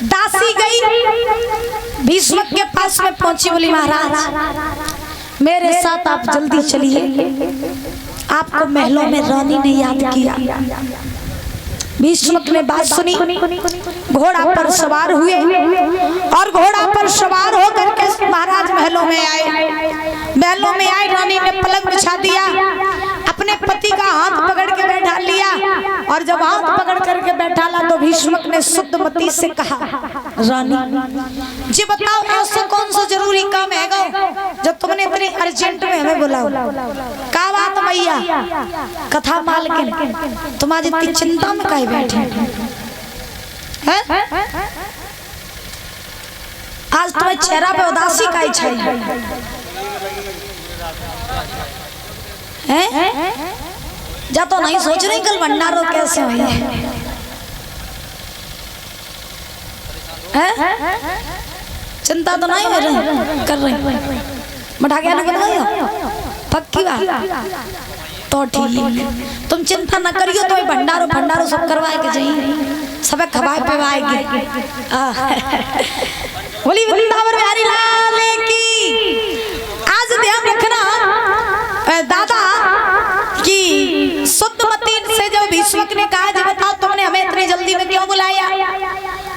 दासी गई भीष्म के पास में पहुंची, बोली महाराज मेरे साथ आप जल्दी चलिए, आपको महलों में रानी ने याद किया। भीष्म ने बात सुनी, घोड़ा पर सवार हुए और घोड़ा पर सवार होकर के महाराज महलों में आए। महलों में आए, रानी ने पलंग बिछा दिया, अपने पति का हाथ पकड़ के बैठा लिया और जब हाथ पकड़ करके बैठा ला तो भीष्म ने शुद्धमती से कहा, रानी जी बताओ ऐसा कौन सा जरूरी काम है जो तुमने इतने अर्जेंट में हमें बुलाओ? क्या बात भैया? कथा मालकिन तुम आज इतनी चिंता में काहे बैठे हैं? आज तुम्हें चेहरा पे उदासी काहे छाई है? जा तो नहीं सोच रही कल भंडारो कैसे हुई है? चिंता तो नहीं कर रही मठा क्या ना पक्की बात तो ठीक, तुम चिंता न करियो, तो भंडारो भंडारो सब करवाए के चाहिए, सब खवाए पिवाएगी। बोली वृंदावन बिहारी लाल की। आज ध्यान रखना दादा कि शुद्धमती से जब भीष्म ने कहा जी बताओ तुमने हमें इतनी जल्दी में क्यों बुलाया,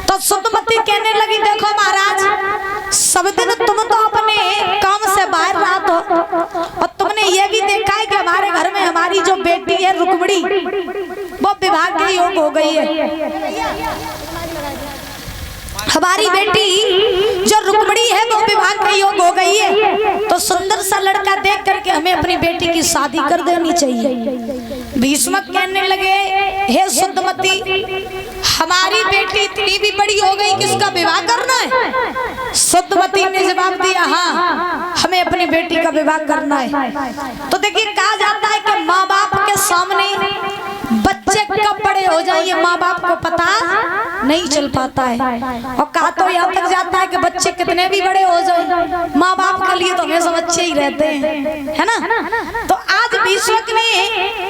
तो शुद्धमती कहने लगी देखो महाराज सब दिन तुम तो अपने काम से बाहर रात हो और तुमने ये भी देखा है कि हमारे घर में हमारी जो बेटी है रुक्मिणी वो विवाह के योग हो गई है। हमारी बेटी जो रुक्मिणी है वो विवाह के योग हो गई है, तो सुंदर सा लड़का देख करके हमें अपनी बेटी की शादी कर देनी चाहिए। भीष्म कहने लगे हे शुद्धमती हमारी बेटी इतनी भी बड़ी हो गई कि इसका विवाह करना है? शुद्धमती ने जवाब दिया हाँ हमें अपनी बेटी का विवाह करना है। तो देखिए कहा जाता है कि माँ बाप के सामने बच्चे कब बड़े हो जाएंगे माँ बाप को पता नहीं चल पाता है, और कहा तो यहाँ तक जाता है कि बच्चे कितने भी बड़े हो जाए माँ बाप के लिए तो हमेशा बच्चे ही रहते हैं, है ना। तो आज भीष्म ने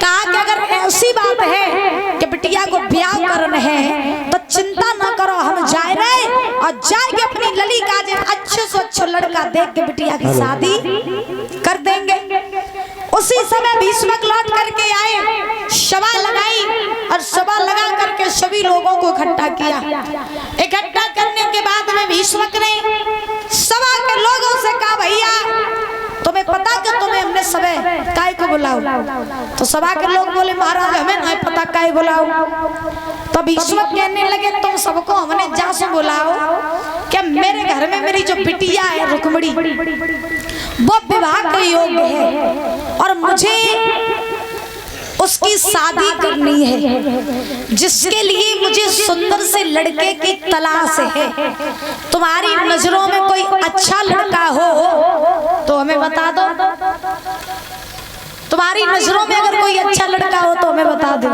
कहा कि अगर ऐसी बात है कि बिटिया को ब्याह करना है तो चिंता न करो, हम जाए रहे और जाएंगे अपनी ललिका जी अच्छे से अच्छा लड़का देख के बिटिया की शादी कर देंगे। उसी समय भीष्म लौट करके आए, सभा लगाई और सभा लगा करके सभी लोगों को इकट्ठा किया। इकट्ठा करने के बाद में भीष्म ने सभा के लोगों से कहा भैया तुम्हें पता कि तुम्हें हमने सबे काय को बुलाओ? तो सभा के लोग बोले महाराज हमें नहीं पता काय बुलाओ। तो भीष्म कहने लगे तुम सबको हमने जा से बुलाओ कि मेरे घर में मेरी जो बिटिया है रुक्मिणी वो विवाह के योग्य है और मुझे उसकी शादी करनी है, जिसके लिए मुझे सुंदर से लड़के की तलाश है। तुम्हारी नजरों में कोई अच्छा लड़का हो तो हमें बता दो, तुम्हारी नजरों में अगर कोई अच्छा लड़का हो तो हमें बता दो।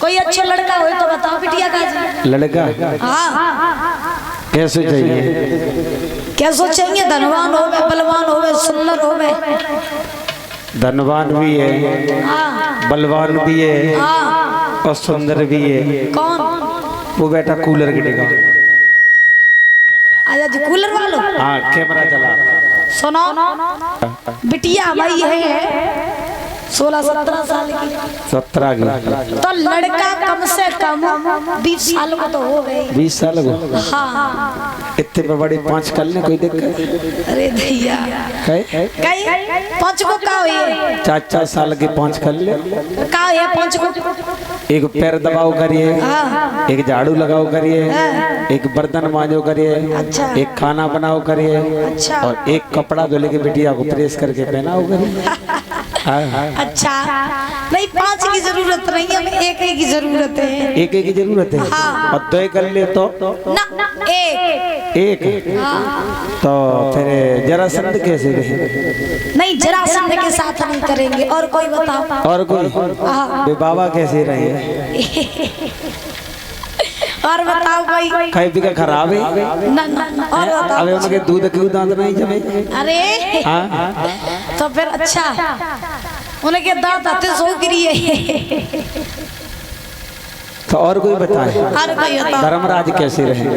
कोई अच्छा लड़का हो तो बताओ बिटिया का लड़का। हाँ कैसे चाहिए? कैसे चाहिए? धनवान होवे, बलवान होवे, सुंदर होवे। धनवान भी है, बलवान भी है और सुंदर भी है। कौन? वो बेटा कूलर की टिका। आजा जी कूलर वालों। हाँ कैमरा चला। सुनो बिटिया हमारी है 16-17 साल की। 17 की तो लड़का कम से कम 20 साल को तो हो गए। 20 साल को? हाँ इतने बड़े 5 कर ले कोई दिक्कत? अरे भैया कहीं 5 को का हुई? 4 साल के 5 कर ले का है 5 को? एक पैर दबाओ करिए, एक झाड़ू लगाओ करिए, एक बर्तन मांजो करिए, एक खाना बनाओ करिए और एक कपड़ा धोले के बिटिया को प्रेस करके पहनाओ करिए। अच्छा नहीं 5 की जरूरत नहीं है, हमें एक की जरूरत है। एक की जरूरत है। हाँ। और 2 कर ले तो ना एक तो फिर जरासंध कैसे रहे? नहीं जरासंध के साथ नहीं करेंगे। और कोई बताओ? और कोई? बाबा कैसे रहे? और बताओ भाई खाई पी के खराब है और बताओ अबे उनके दूध क्यों दांत नहीं जमे? अरे हाँ तो फिर अच्छा उनके दांत आते सो गिरी तो और कोई बताए और कोई बताओ धर्मराज कैसे रहेंगे?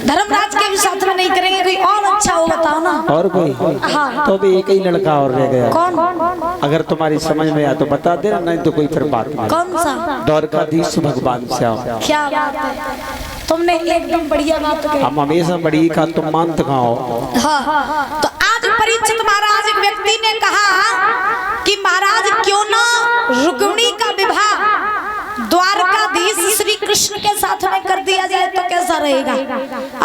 धर्मराज के भी साथ में नहीं करेंगे, कोई और अच्छा हो बताओ ना। और कोई हाँ। तो भी एक ही लड़का और रह गया। कौन? अगर तुम्हारी समझ में आया तो बता देना, नहीं तो कोई फिर बात नहीं। कौन सा? द्वारकाधीश भगवान श्याम। क्या बात है, तुमने एकदम बढ़िया बात कही। हम हमेशा बड़ी का तुम मानते कहाँ हो? हाँ तो आज परीक्षित महाराज एक व्यक्ति ने कहा कि महाराज क्यों ना रुक्मिणी का विवाह द्वारकाधीश श्री कृष्ण के साथ में कर दिया जाए तो कैसा रहेगा।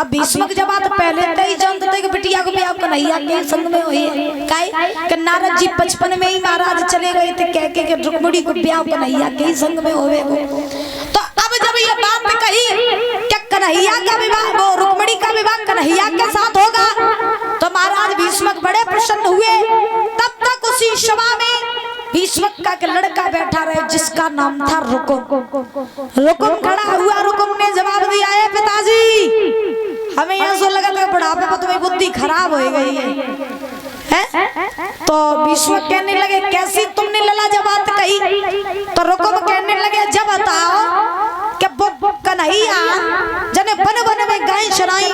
अब भीष्मक जब बात पहले तो ही जानते थे कि बिटिया को ब्याह कन्हैया के संग में हुई है। काहे नारद जी 55 में ही महाराज चले गए थे कह के रुक्मिणी को ब्याह कन्हैया के ही संग में होवे। तो अब जब ये बात कही कि कन्हैया का विवाह वो रुक्मिणी का विवाह कन्हैया के साथ होगा तो महाराज भीष्मक बड़े प्रसन्न हुए। तब तक उसी सभा में भीष्मक का लड़का बैठा रहे जिसका नाम था रुकुम। रुकुम खड़ा हुआ, रुकुम ने जवाब दिया है पिताजी हमें ऐसा लगा था बुढ़ापे में तुम्हारी बुद्धि खराब हो गई है? तो भीष्मक कहने लगे कैसी तुमने लला जब बात कही? तो रुकुम कहने लगे जब बताओ कि कन्हैया जने बन बन में गाय चराई,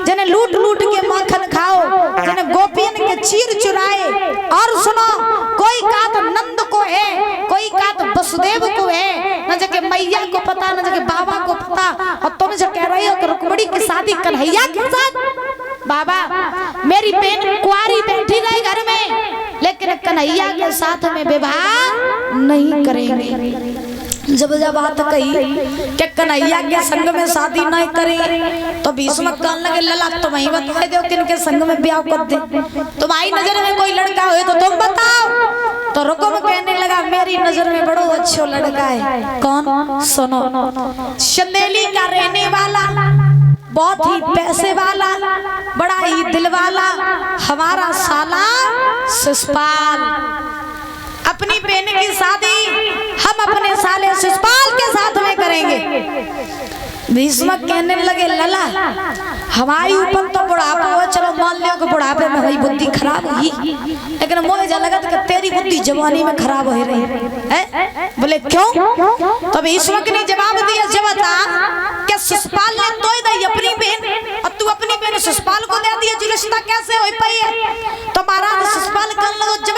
जने लूट लूट के माखन खाओ, जने गोपियन के चीर चुराए, और सुनो कोई कात नंद को है, कोई कात वसुदेव को है, न जगह मैया को पता न जगह बाबा को पता, और तुम जो कह रही हो कि रुक्मिणी की शादी कन्हैया के साथ? बाबा मेरी बहन कुंवारी बैठी रही घर में लेकिन कन्हैया के साथ में विवाह नहीं करेंगे। जब बात कही कि कन्हैया के संग में शादी नहीं करें तो भीष्मक कहने लगे लला तुम ही बता दो किनके संग में ब्याह कर दे, तुम्हारी नजर में कोई लड़का हो तो तुम बताओ। तो रुकुम कहने लगा मेरी नजर में बड़ो अच्छा लड़का है। कौन? सुनो, चंदेली का रहने वाला, बहुत ही पैसे वाला, बड़ा ही दिल वाला, हमारा साला शिशुपाल। अपनी बहन की शादी हम अपने साले शिशुपाल के साथ में करेंगे। भीष्मक कहने लगे लला हमारे ऊपर तो बुढ़ापा हो, चलो मान लियो कि बुढ़ापे में हमारी बुद्धि खराब हुई, लेकिन मुझे लगा कि तेरी बुद्धि जवानी में खराब हो रही है। बोले क्यों? तो भीष्मक ने जवाब दिया जब बता कि शिशुपाल ने तो दी अपनी बहन और तू अपनी बहन शिशुपाल को दे दिया, जो रिश्ता कैसे हो पाई है? तो महाराज शिशुपाल कहने लगा जब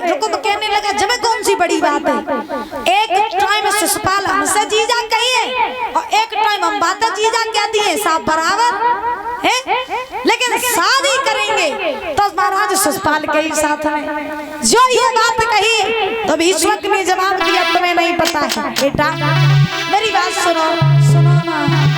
रुकुम कहने लगा जब कौन सी बड़ी बात है, एक टाइम शिशुपाल हमसे जीजा कहिए और एक टाइम हम बातें जीजा कहती है, सब बराबर है, लेकिन शादी करेंगे तो महाराज शिशुपाल के ही साथ में। जो ये बात कही तो भीष्मक ने जवाब दिया तुम्हें नहीं पता है बेटा, मेरी बात सुनो, सुनो ना।